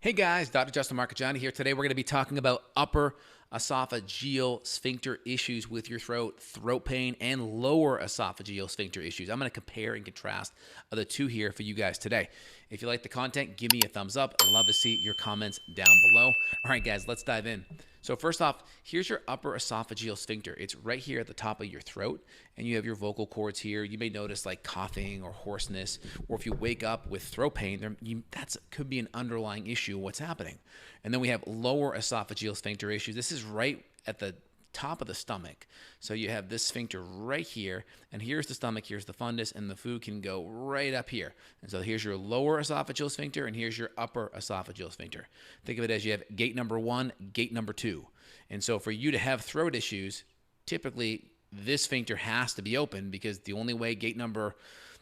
Hey guys, Dr. Justin Marchegiani here. Today we're going to be talking about upper esophageal sphincter issues with your throat, throat pain, and lower esophageal sphincter issues. I'm going to compare and contrast the two here for you guys today. If you like the content, give me a thumbs up. I'd love to see your comments down below. All right, guys, let's dive in. So first off, here's your upper esophageal sphincter. It's right here at the top of your throat, and you have your vocal cords here. You may notice like coughing or hoarseness, or if you wake up with throat pain, that could be an underlying issue, what's happening. And then we have lower esophageal sphincter issues. This is right at the top of the stomach. So you have this sphincter right here, and here's the stomach, here's the fundus, and the food can go right up here. And so here's your lower esophageal sphincter, and here's your upper esophageal sphincter. Think of it as you have gate number 1, gate number 2. And so for you to have throat issues, typically this sphincter has to be open, because the only way gate number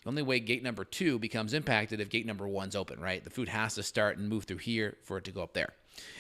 2 becomes impacted if gate number 1's open, right? The food has to start and move through here for it to go up there.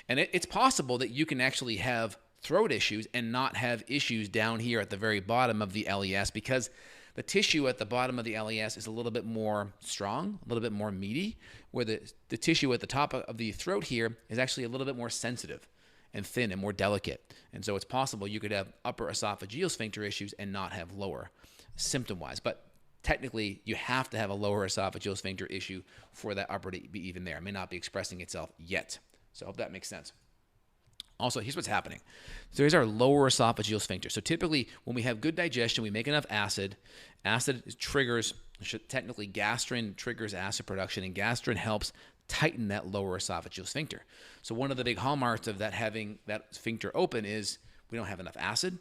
And it's possible that you can actually have throat issues and not have issues down here at the very bottom of the LES, because the tissue at the bottom of the LES is a little bit more strong, a little bit more meaty, where the tissue at the top of the throat here is actually a little bit more sensitive and thin and more delicate. And so it's possible you could have upper esophageal sphincter issues and not have lower symptom-wise. But technically, you have to have a lower esophageal sphincter issue for that upper to be even there. It may not be expressing itself yet. So I hope that makes sense. Also, here's what's happening. So here's our lower esophageal sphincter. So typically, when we have good digestion, we make enough acid. Acid triggers, technically gastrin triggers acid production, and gastrin helps tighten that lower esophageal sphincter. So one of the big hallmarks of that having that sphincter open is we don't have enough acid,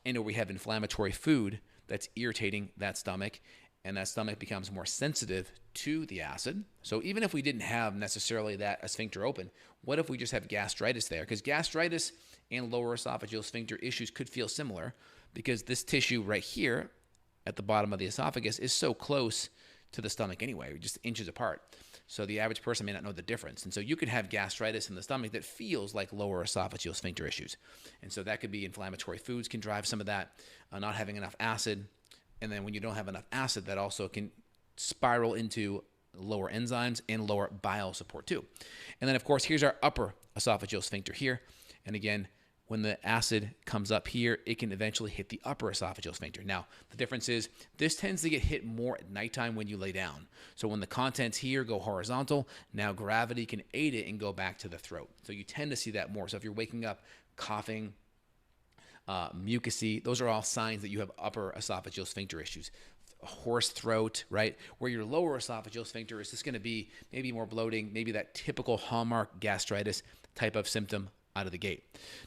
and or we have inflammatory food that's irritating that stomach, and that stomach becomes more sensitive to the acid. So even if we didn't have necessarily that sphincter open, what if we just have gastritis there? Because gastritis and lower esophageal sphincter issues could feel similar, because this tissue right here at the bottom of the esophagus is so close to the stomach anyway, just inches apart. So the average person may not know the difference. And so you could have gastritis in the stomach that feels like lower esophageal sphincter issues. And so that could be inflammatory foods can drive some of that, not having enough acid. And then when you don't have enough acid, that also can spiral into lower enzymes and lower bile support too. And then, of course, here's our upper esophageal sphincter here. And again, when the acid comes up here, it can eventually hit the upper esophageal sphincter. Now, the difference is this tends to get hit more at nighttime when you lay down. So when the contents here go horizontal, now gravity can aid it and go back to the throat. So you tend to see that more. So if you're waking up coughing, mucusy, those are all signs that you have upper esophageal sphincter issues. Hoarse throat, right? Where your lower esophageal sphincter is just going to be maybe more bloating, maybe that typical hallmark gastritis type of symptom out of the gate.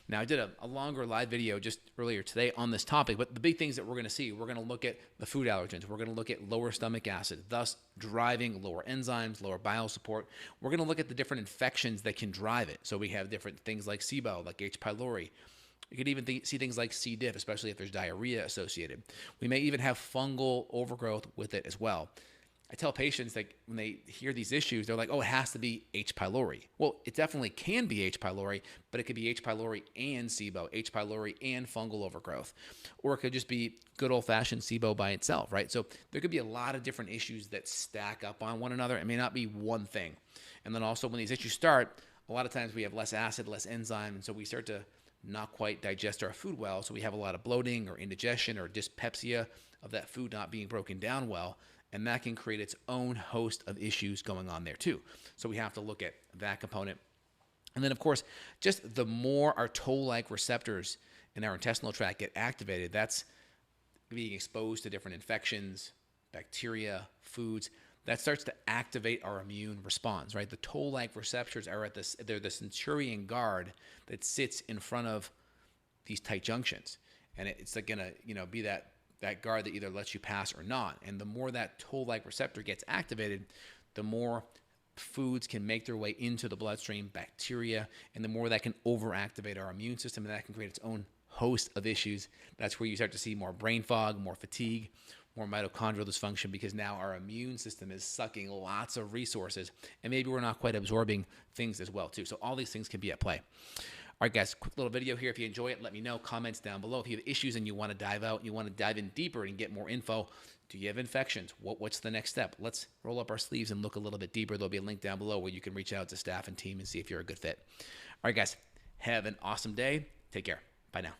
Now, I did a longer live video just earlier today on this topic, but the big things that we're going to see, we're going to look at the food allergens. We're going to look at lower stomach acid, thus driving lower enzymes, lower bile support. We're going to look at the different infections that can drive it. So we have different things like SIBO, like H. pylori. You could even see things like C. diff, especially if there's diarrhea associated. We may even have fungal overgrowth with it as well. I tell patients that when they hear these issues, they're like, oh, it has to be H. pylori. Well, it definitely can be H. pylori, but it could be H. pylori and SIBO, H. pylori and fungal overgrowth. Or it could just be good old-fashioned SIBO by itself, right? So there could be a lot of different issues that stack up on one another. It may not be one thing. And then also when these issues start, a lot of times we have less acid, less enzyme, and so we start to not quite digest our food well. So we have a lot of bloating or indigestion or dyspepsia of that food not being broken down well. And that can create its own host of issues going on there too. So we have to look at that component. And then, of course, just the more our toll-like receptors in our intestinal tract get activated, that's being exposed to different infections, bacteria, foods, that starts to activate our immune response, right? The toll-like receptors are they're the centurion guard that sits in front of these tight junctions. And it's like gonna, be that guard that either lets you pass or not. And the more that toll-like receptor gets activated, the more foods can make their way into the bloodstream, bacteria, and the more that can overactivate our immune system, and that can create its own host of issues. That's where you start to see more brain fog, more fatigue, more mitochondrial dysfunction, because now our immune system is sucking lots of resources, and maybe we're not quite absorbing things as well too. So all these things can be at play. right, guys, quick little video here. If you enjoy it, let me know. Comments down below. If you have issues and you want to dive out, you want to dive in deeper and get more info. Do you have infections? What's the next step? Let's roll up our sleeves and look a little bit deeper. There'll be a link down below where you can reach out to staff and team and see if you're a good fit. All right, guys, have an awesome day. Take care. Bye now.